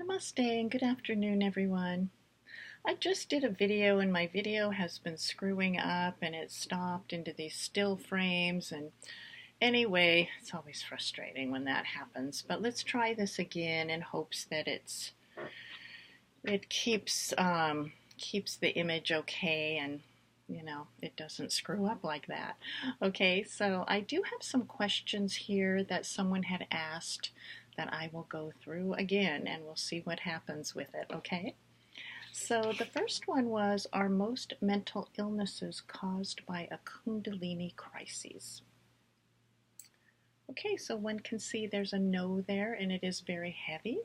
Namaste and good afternoon, everyone. I just did a video and my video has been screwing up and it stopped into these still frames. And anyway, it's always frustrating when that happens. But let's try this again in hopes that it keeps the image okay and it doesn't screw up like that. Okay, so I do have some questions here that someone had asked that I will go through again and we'll see what happens with it, okay? So the first one was, are most mental illnesses caused by a kundalini crisis? Okay, so one can see there's a no there and it is very heavy.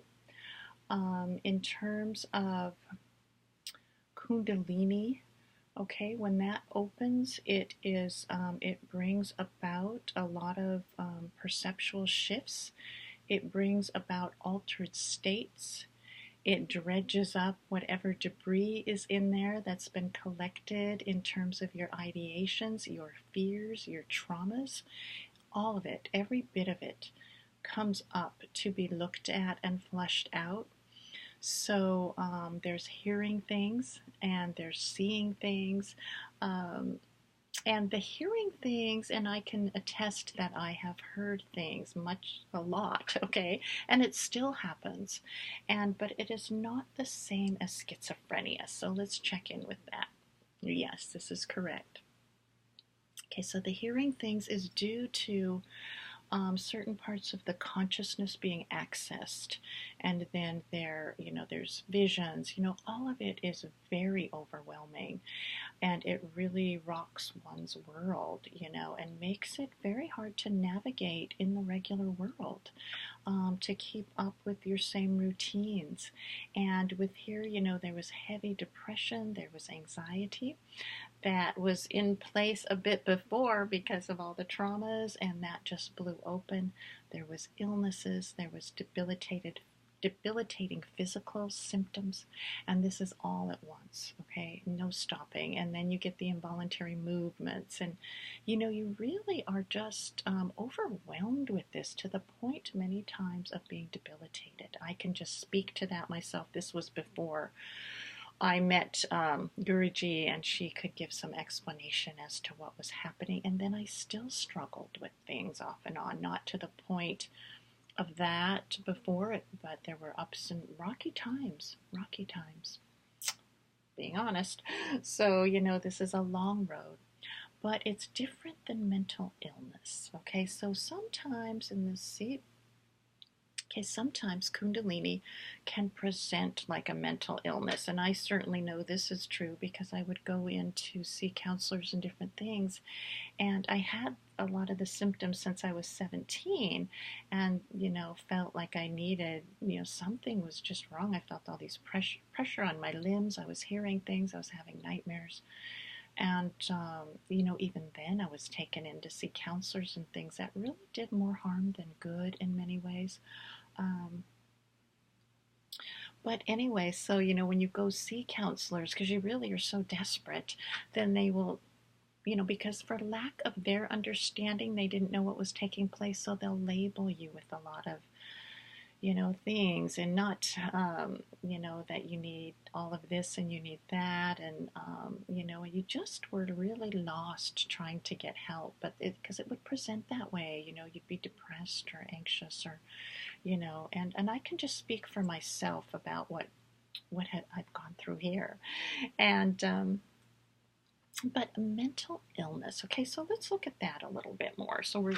In terms of kundalini, okay, when that opens, it brings about a lot of perceptual shifts. It brings about altered states. It dredges up whatever debris is in there that's been collected in terms of your ideations, your fears, your traumas. All of it, every bit of it, comes up to be looked at and flushed out. So there's hearing things and there's seeing things. And the hearing things, and I can attest that I have heard things a lot, okay? And it still happens. But it is not the same as schizophrenia. So let's check in with that. Yes, this is correct. Okay, so the hearing things is due to certain parts of the consciousness being accessed, and then there's visions. All of it is very overwhelming, and it really rocks one's world, and makes it very hard to navigate in the regular world, to keep up with your same routines. And with here, there was heavy depression, there was anxiety that was in place a bit before because of all the traumas, and that just blew open. There was illnesses, there was debilitating physical symptoms, and this is all at once, okay? No stopping. And then you get the involuntary movements, and you really are just overwhelmed with this to the point many times of being debilitated. I can just speak to that myself. This was before I met Guruji, and she could give some explanation as to what was happening. And then I still struggled with things off and on, not to the point of that before it, but there were ups and rocky times, being honest. So, this is a long road, but it's different than mental illness. Okay, so sometimes in the seat, sometimes Kundalini can present like a mental illness. And I certainly know this is true because I would go in to see counselors and different things. And I had a lot of the symptoms since I was 17, and, felt like I needed, something was just wrong. I felt all these pressure on my limbs. I was hearing things. I was having nightmares. And, even then I was taken in to see counselors and things that really did more harm than good in many ways. But anyway, so, when you go see counselors, because you really are so desperate, then they will, because for lack of their understanding, they didn't know what was taking place, so they'll label you with a lot of, things, and not, that you need all of this and you need that, and, you just were really lost trying to get help, but because it would present that way, you'd be depressed or anxious or, and I can just speak for myself about what I've gone through here. And, but mental illness, okay, so let's look at that a little bit more. So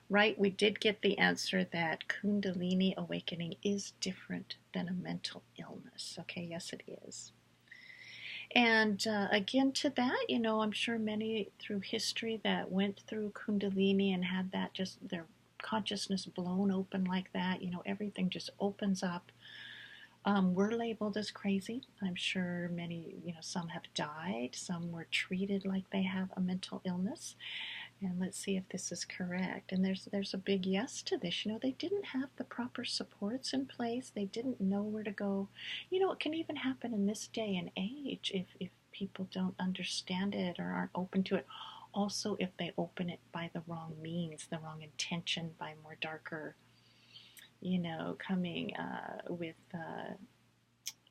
we did get the answer that Kundalini awakening is different than a mental illness. Okay, yes, it is. And again, to that, I'm sure many through history that went through Kundalini and had that just their consciousness blown open like that, everything just opens up. We're labeled as crazy. I'm sure many, some have died, some were treated like they have a mental illness. And let's see if this is correct. And there's a big yes to this. They didn't have the proper supports in place. They didn't know where to go. It can even happen in this day and age if people don't understand it or aren't open to it. Also, if they open it by the wrong means, the wrong intention, by more darker coming with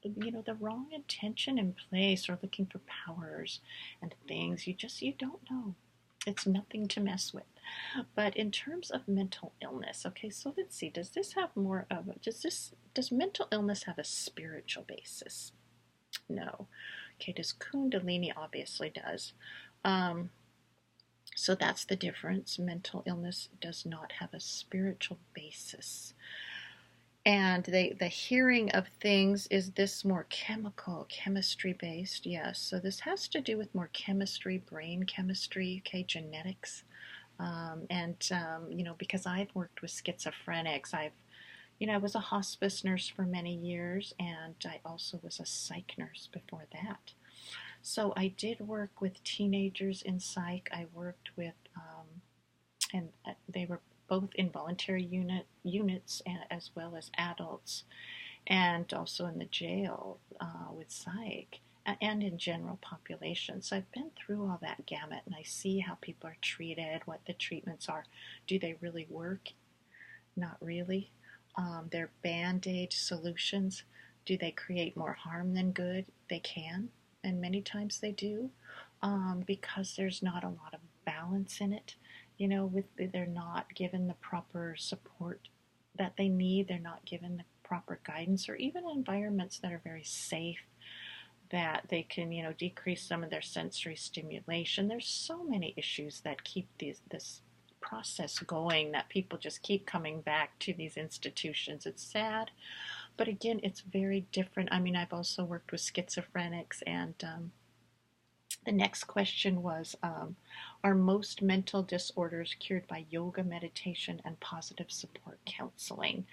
the wrong intention in place, or looking for powers and things. You don't know. It's nothing to mess with. But in terms of mental illness, okay, so let's see, does mental illness have a spiritual basis? No. Okay, does kundalini? Obviously does. Um, so that's the difference. Mental illness does not have a spiritual basis. And the hearing of things, is this more chemistry based? Yes. So this has to do with more chemistry, brain chemistry, okay, genetics. Because I've worked with schizophrenics, I was a hospice nurse for many years, and I also was a psych nurse before that. So I did work with teenagers in psych. I worked with, and they were both involuntary units as well as adults, and also in the jail with psych and in general population. So I've been through all that gamut, and I see how people are treated, what the treatments are. Do they really work? Not really. They're band-aid solutions. Do they create more harm than good? They can, and many times they do, because there's not a lot of balance in it. They're not given the proper support that they need. They're not given the proper guidance, or even environments that are very safe, that they can, decrease some of their sensory stimulation. There's so many issues that keep this process going, that people just keep coming back to these institutions. It's sad, but again, it's very different. I mean, I've also worked with schizophrenics, and the next question was, are most mental disorders cured by yoga, meditation, and positive support counseling?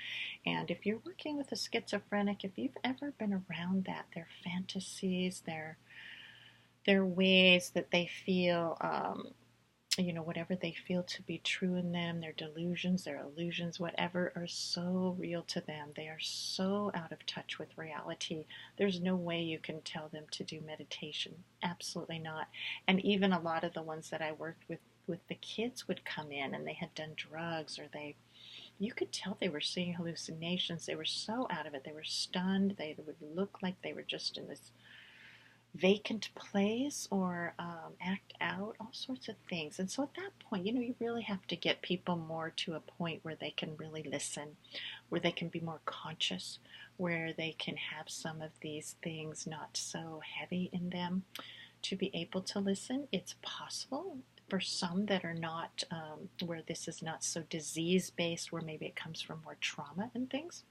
And if you're working with a schizophrenic, if you've ever been around that, their fantasies, their ways that they feel, whatever they feel to be true in them, their delusions, their illusions, whatever, are so real to them. They are so out of touch with reality. There's no way you can tell them to do meditation. Absolutely not. And even a lot of the ones that I worked with the kids would come in and they had done drugs, or you could tell they were seeing hallucinations. They were so out of it. They were stunned. They would look like they were just in this vacant place, or act out, all sorts of things. And so at that point, you really have to get people more to a point where they can really listen, where they can be more conscious, where they can have some of these things not so heavy in them to be able to listen. It's possible for some that are not, where this is not so disease based, where maybe it comes from more trauma and things.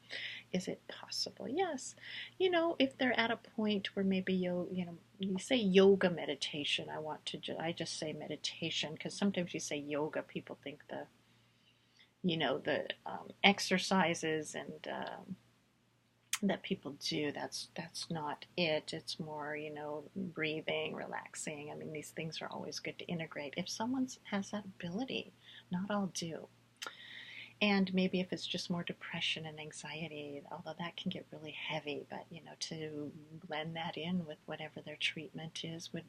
Is it possible? Yes. If they're at a point where maybe you say yoga meditation, I just say meditation, because sometimes you say yoga, people think the exercises and that people do. That's not it. It's more, breathing, relaxing. I mean, these things are always good to integrate if someone has that ability. Not all do. And maybe if it's just more depression and anxiety, although that can get really heavy, but to blend that in with whatever their treatment is would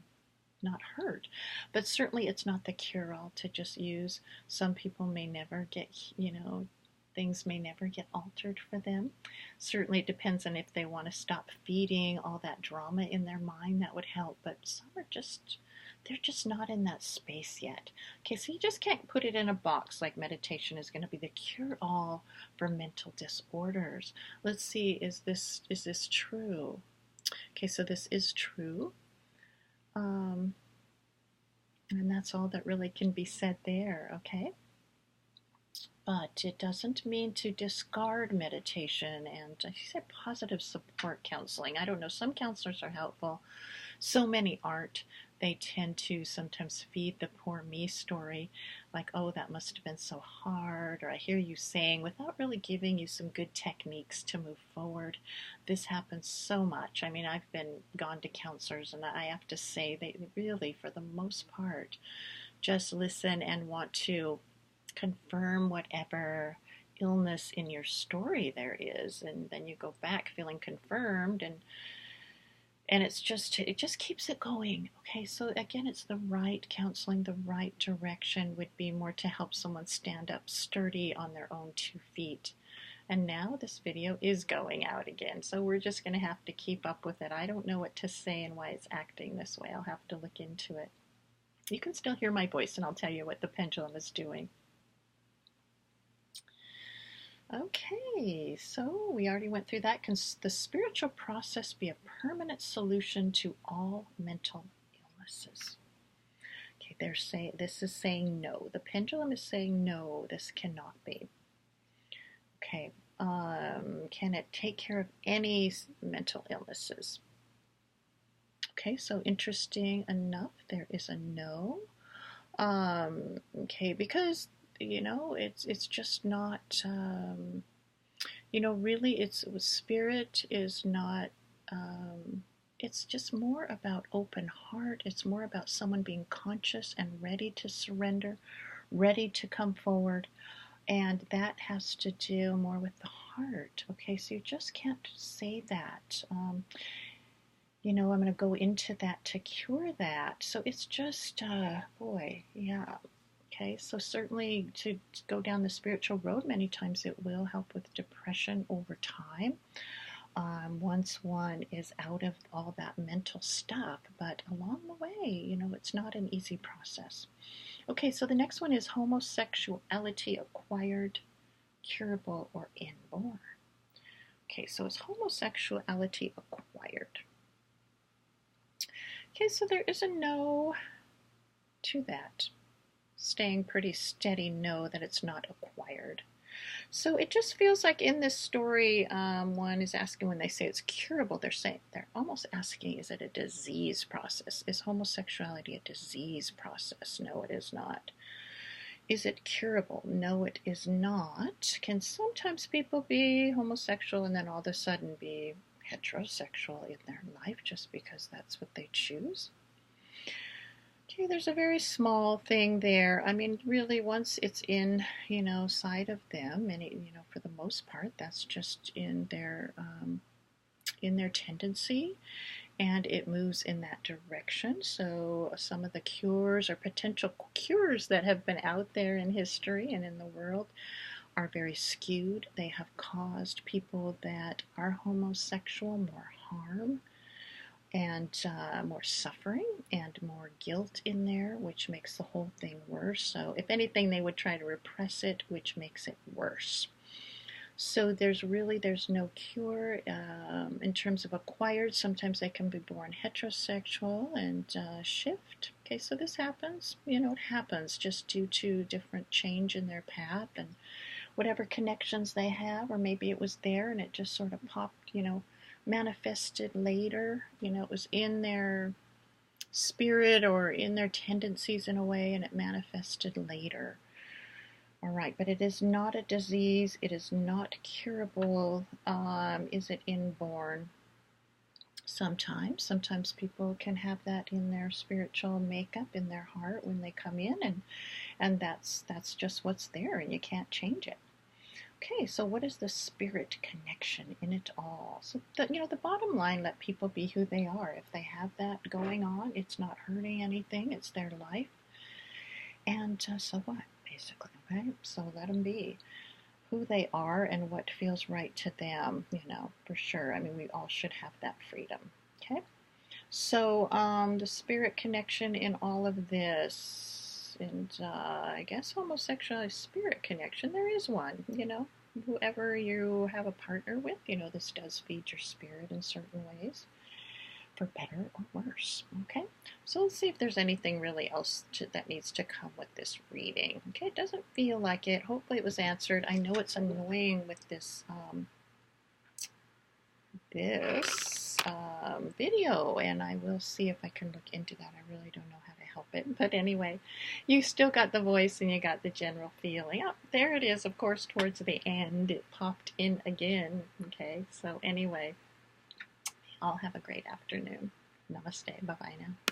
not hurt. But certainly it's not the cure-all to just use. Some people may never get, things may never get altered for them. Certainly it depends on if they want to stop feeding all that drama in their mind. That would help. But some are they're just not in that space yet. Okay, so you just can't put it in a box like meditation is going to be the cure-all for mental disorders. Let's see, is this true? Okay, so this is true. And that's all that really can be said there, okay? But it doesn't mean to discard meditation and, I said, positive support counseling. I don't know, some counselors are helpful. So many aren't. They tend to sometimes feed the poor me story, like, oh, that must have been so hard, or I hear you saying, without really giving you some good techniques to move forward. This happens so much. I mean, I've gone to counselors, and I have to say, they really, for the most part, just listen and want to confirm whatever illness in your story there is, and then you go back feeling confirmed, and it just keeps it going. Okay, so again, it's the right counseling, the right direction would be more to help someone stand up sturdy on their own 2 feet, And now this video is going out again, so we're just going to have to keep up with it. I don't know what to say and why it's acting this way. I'll have to look into it. You can still hear my voice, and I'll tell you what the pendulum is doing. Okay, so we already went through that. Can the spiritual process be a permanent solution to all mental illnesses? Okay, this is saying no. The pendulum is saying no, this cannot be. Okay, can it take care of any mental illnesses? Okay, so interesting enough, there is a no. Okay, because it's just not. Really, spirit is not. It's just more about open heart. It's more about someone being conscious and ready to surrender, ready to come forward. And that has to do more with the heart. Okay, so you just can't say that. I'm going to go into that to cure that. So it's just, boy, yeah. Okay, so certainly to go down the spiritual road, many times it will help with depression over time. Once one is out of all that mental stuff, but along the way, it's not an easy process. Okay, so the next one is homosexuality acquired, curable, or inborn. Okay, so is homosexuality acquired? Okay, so there is a no to that. Staying pretty steady no that it's not acquired. So it just feels like in this story, one is asking when they say it's curable, they're almost asking, is it a disease process? Is homosexuality a disease process? No, it is not. Is it curable? No, it is not. Can sometimes people be homosexual and then all of a sudden be heterosexual in their life just because that's what they choose? Okay, there's a very small thing there. I mean, really, once it's in, side of them, and for the most part, that's just in their tendency, and it moves in that direction. So some of the cures or potential cures that have been out there in history and in the world are very skewed. They have caused people that are homosexual more harm and more suffering and more guilt in there, which makes the whole thing worse. So if anything, they would try to repress it, which makes it worse. So there's no cure in terms of acquired. Sometimes they can be born heterosexual and shift. Okay, so this happens. It happens just due to different change in their path and whatever connections they have, or maybe it was there and it just sort of popped, manifested later. It was in their spirit or in their tendencies in a way, and it manifested later. All right, but it is not a disease. It is not curable. Is it inborn? Sometimes people can have that in their spiritual makeup, in their heart when they come in, and that's just what's there, and you can't change it. Okay, so what is the spirit connection in it all? So the bottom line, let people be who they are. If they have that going on, it's not hurting anything. It's their life, and so what? Basically, okay. So let them be who they are and what feels right to them. For sure. I mean, we all should have that freedom. Okay. So the spirit connection in all of this, and I guess homosexuality spirit connection, there is one, whoever you have a partner with, this does feed your spirit in certain ways, for better or worse. Okay, so let's see if there's anything really else that needs to come with this reading. Okay, it doesn't feel like it. Hopefully it was answered. I know it's annoying with this video, and I will see if I can look into that. I really don't know how to help it, but anyway, you still got the voice and you got the general feeling. Oh, there it is. Of course, towards the end it popped in again. Okay, so anyway, all have a great afternoon. Namaste. Bye bye now.